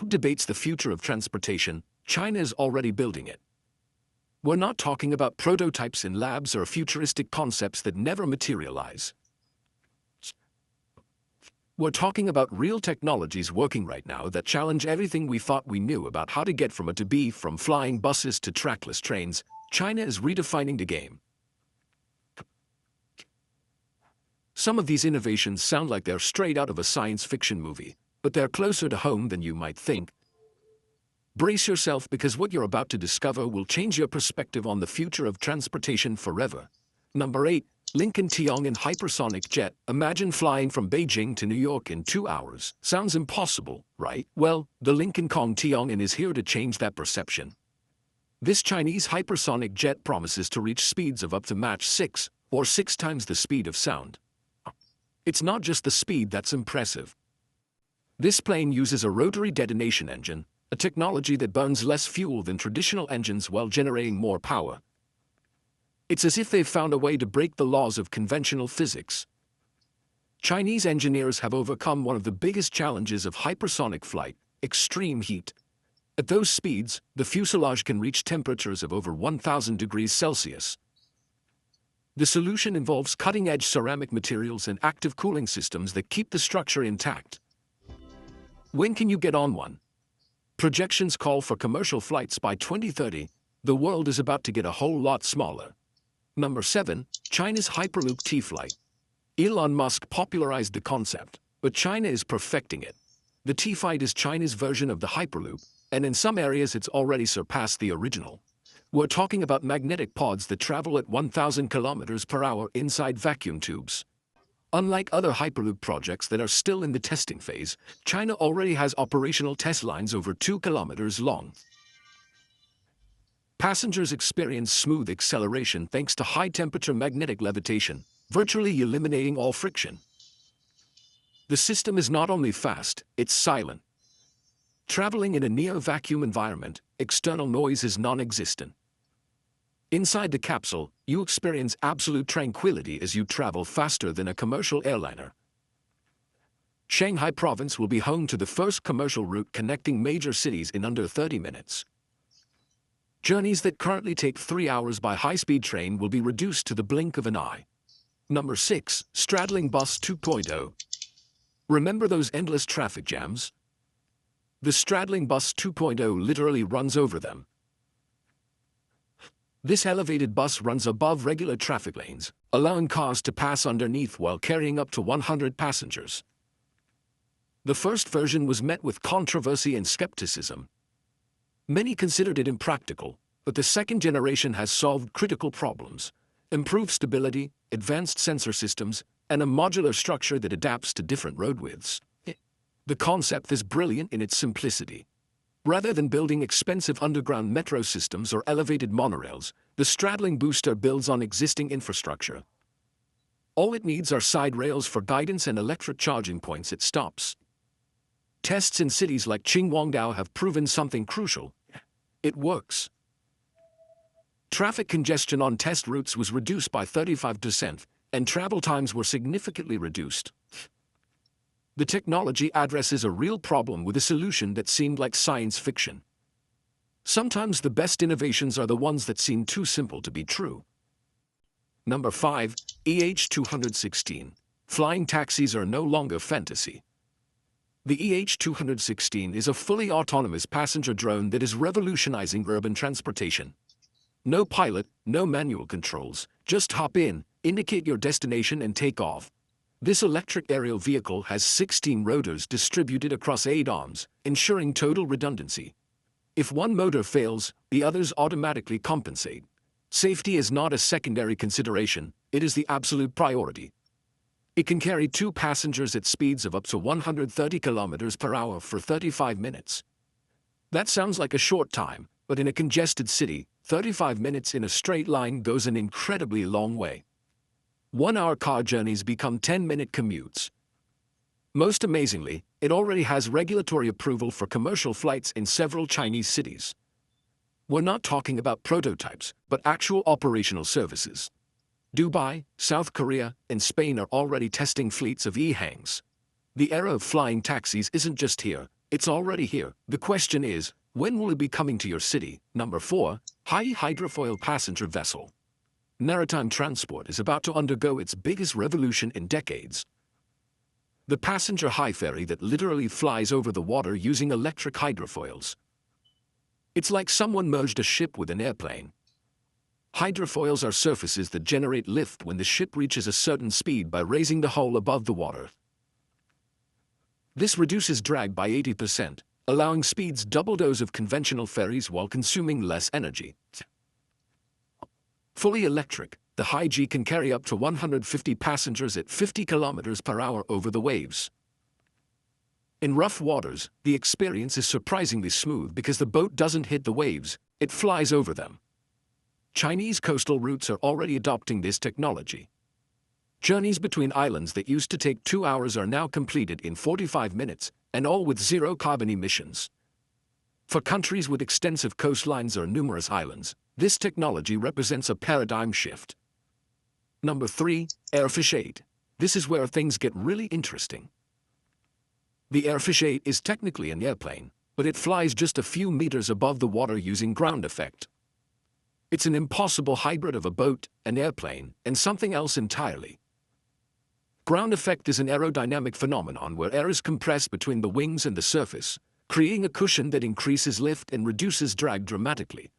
Debates the future of transportation, China is already building it. We're not talking about prototypes in labs or futuristic concepts that never materialize. We're talking about real technologies working right now that challenge everything we thought we knew about how to get from A to B, from flying buses to trackless trains. China is redefining the game. Some of these innovations sound like they're straight out of a science fiction movie, but they're closer to home than you might think. Brace yourself, because what you're about to discover will change your perspective on the future of transportation forever. Number 8. Lincoln Tiangin Hypersonic Jet. Imagine flying from Beijing to New York in 2 hours. Sounds impossible, right? Well, the Lincoln Kong Tiangin is here to change that perception. This Chinese hypersonic jet promises to reach speeds of up to Mach 6, or 6 times the speed of sound. It's not just the speed that's impressive. This plane uses a rotary detonation engine, a technology that burns less fuel than traditional engines while generating more power. It's as if they've found a way to break the laws of conventional physics. Chinese engineers have overcome one of the biggest challenges of hypersonic flight: extreme heat. At those speeds, the fuselage can reach temperatures of over 1,000 degrees Celsius. The solution involves cutting-edge ceramic materials and active cooling systems that keep the structure intact. When can you get on one? Projections call for commercial flights by 2030. The world is about to get a whole lot smaller. Number 7. China's Hyperloop T-Flight. Elon Musk popularized the concept, but China is perfecting it. The T-Flight is China's version of the Hyperloop, and in some areas it's already surpassed the original. We're talking about magnetic pods that travel at 1,000 kilometers per hour inside vacuum tubes. Unlike other Hyperloop projects that are still in the testing phase, China already has operational test lines over 2 kilometers long. Passengers experience smooth acceleration thanks to high-temperature magnetic levitation, virtually eliminating all friction. The system is not only fast, it's silent. Traveling in a near-vacuum environment, external noise is non-existent. Inside the capsule, you experience absolute tranquility as you travel faster than a commercial airliner. Shanghai province will be home to the first commercial route connecting major cities in under 30 minutes. Journeys that currently take 3 hours by high-speed train will be reduced to the blink of an eye. Number 6. Straddling Bus 2.0. Remember those endless traffic jams? The Straddling Bus 2.0 literally runs over them. This elevated bus runs above regular traffic lanes, allowing cars to pass underneath while carrying up to 100 passengers. The first version was met with controversy and skepticism. Many considered it impractical, but the second generation has solved critical problems: improved stability, advanced sensor systems, and a modular structure that adapts to different road widths. The concept is brilliant in its simplicity. Rather than building expensive underground metro systems or elevated monorails, the straddling booster builds on existing infrastructure. All it needs are side rails for guidance and electric charging points at stops. Tests in cities like Qinhuangdao have proven something crucial: it works. Traffic congestion on test routes was reduced by 35%, and travel times were significantly reduced. The technology addresses a real problem with a solution that seemed like science fiction. Sometimes the best innovations are the ones that seem too simple to be true. Number 5. EH-216. Flying taxis are no longer fantasy. The EH-216 is a fully autonomous passenger drone that is revolutionizing urban transportation. No pilot, no manual controls, just hop in, indicate your destination and take off. This electric aerial vehicle has 16 rotors distributed across 8 arms, ensuring total redundancy. If one motor fails, the others automatically compensate. Safety is not a secondary consideration, it is the absolute priority. It can carry 2 passengers at speeds of up to 130 kilometers per hour for 35 minutes. That sounds like a short time, but in a congested city, 35 minutes in a straight line goes an incredibly long way. 1-hour car journeys become 10-minute commutes. Most amazingly, it already has regulatory approval for commercial flights in several Chinese cities. We're not talking about prototypes, but actual operational services. Dubai, South Korea, and Spain are already testing fleets of e-hangs. The era of flying taxis isn't just here, It's already here. The question is, when will it be coming to your city? Number 4. High hydrofoil passenger vessel. Maritime transport is about to undergo its biggest revolution in decades. The passenger high ferry that literally flies over the water using electric hydrofoils. It's like someone merged a ship with an airplane. Hydrofoils are surfaces that generate lift when the ship reaches a certain speed by raising the hull above the water. This reduces drag by 80%, allowing speeds double those of conventional ferries while consuming less energy. Fully electric, the Hi-G can carry up to 150 passengers at 50 kilometers per hour over the waves. In rough waters, the experience is surprisingly smooth because the boat doesn't hit the waves, it flies over them. Chinese coastal routes are already adopting this technology. Journeys between islands that used to take 2 hours are now completed in 45 minutes, and all with zero carbon emissions. For countries with extensive coastlines or numerous islands, this technology represents a paradigm shift. Number 3. Airfish 8. This is where things get really interesting. The Airfish 8 is technically an airplane, but it flies just a few meters above the water using ground effect. It's an impossible hybrid of a boat, an airplane, and something else entirely. Ground effect is an aerodynamic phenomenon where air is compressed between the wings and the surface, creating a cushion that increases lift and reduces drag dramatically.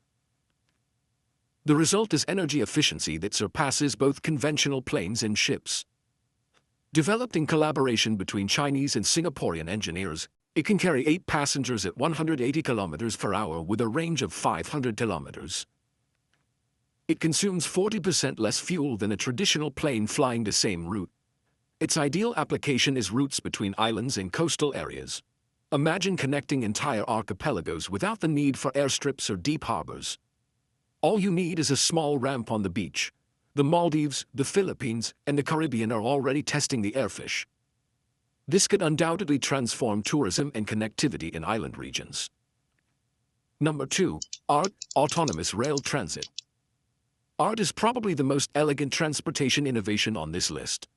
The result is energy efficiency that surpasses both conventional planes and ships. Developed in collaboration between Chinese and Singaporean engineers, it can carry 8 passengers at 180 kilometers per hour with a range of 500 kilometers. It consumes 40% less fuel than a traditional plane flying the same route. Its ideal application is routes between islands and coastal areas. Imagine connecting entire archipelagos without the need for airstrips or deep harbors. All you need is a small ramp on the beach. The Maldives, the Philippines, and the Caribbean are already testing the Airfish. This could undoubtedly transform tourism and connectivity in island regions. Number 2. ART, Autonomous Rail Transit. ART is probably the most elegant transportation innovation on this list.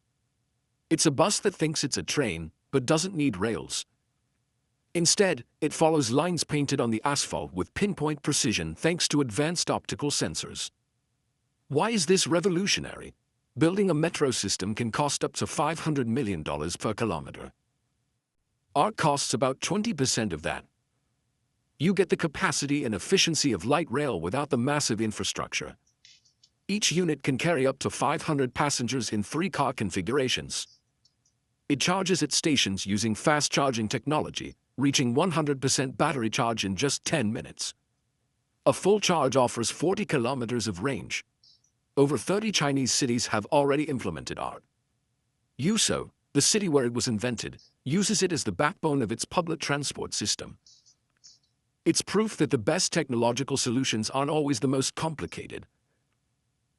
It's a bus that thinks it's a train, but doesn't need rails. Instead, it follows lines painted on the asphalt with pinpoint precision thanks to advanced optical sensors. Why is this revolutionary? Building a metro system can cost up to $500 million per kilometer. ART costs about 20% of that. You get the capacity and efficiency of light rail without the massive infrastructure. Each unit can carry up to 500 passengers in 3-car configurations. It charges at stations using fast charging technology, reaching 100% battery charge in just 10 minutes. A full charge offers 40 kilometers of range. Over 30 Chinese cities have already implemented ART. Yuzhou, the city where it was invented, uses it as the backbone of its public transport system. It's proof that the best technological solutions aren't always the most complicated.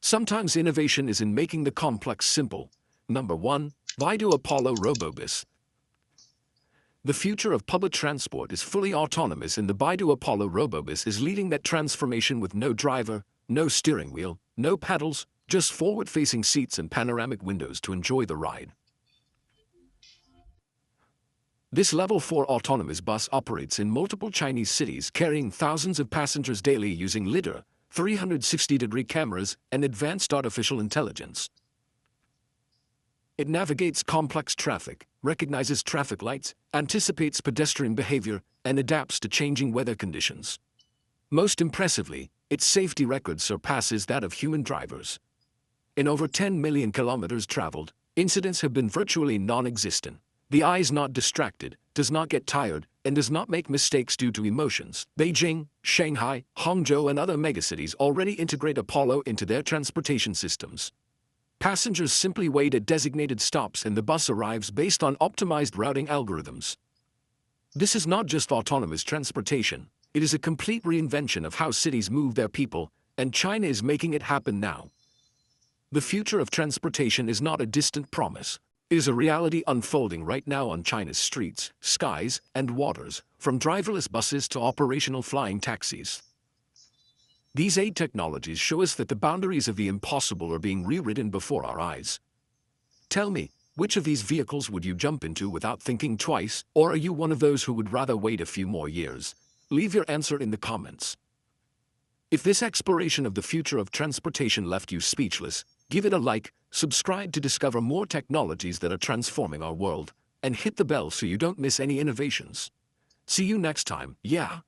Sometimes innovation is in making the complex simple. Number 1. Baidu Apollo Robobus. The future of public transport is fully autonomous, and the Baidu Apollo Robobus is leading that transformation with no driver, no steering wheel, no pedals, just forward-facing seats and panoramic windows to enjoy the ride. This Level 4 autonomous bus operates in multiple Chinese cities, carrying thousands of passengers daily using LiDAR, 360-degree cameras, and advanced artificial intelligence. It navigates complex traffic, recognizes traffic lights, anticipates pedestrian behavior, and adapts to changing weather conditions. Most impressively, its safety record surpasses that of human drivers. In over 10 million kilometers traveled, incidents have been virtually non-existent. The eye is not distracted, does not get tired, and does not make mistakes due to emotions. Beijing, Shanghai, Hangzhou, and other megacities already integrate Apollo into their transportation systems. Passengers simply wait at designated stops and the bus arrives based on optimized routing algorithms. This is not just autonomous transportation, it is a complete reinvention of how cities move their people, and China is making it happen now. The future of transportation is not a distant promise. It is a reality unfolding right now on China's streets, skies, and waters, from driverless buses to operational flying taxis. These 8 technologies show us that the boundaries of the impossible are being rewritten before our eyes. Tell me, Which of these vehicles would you jump into without thinking twice, or are you one of those who would rather wait a few more years? Leave your answer in the comments. If this exploration of the future of transportation left you speechless, give it a like, subscribe to discover more technologies that are transforming our world, and hit the bell so you don't miss any innovations. See you next time, yeah.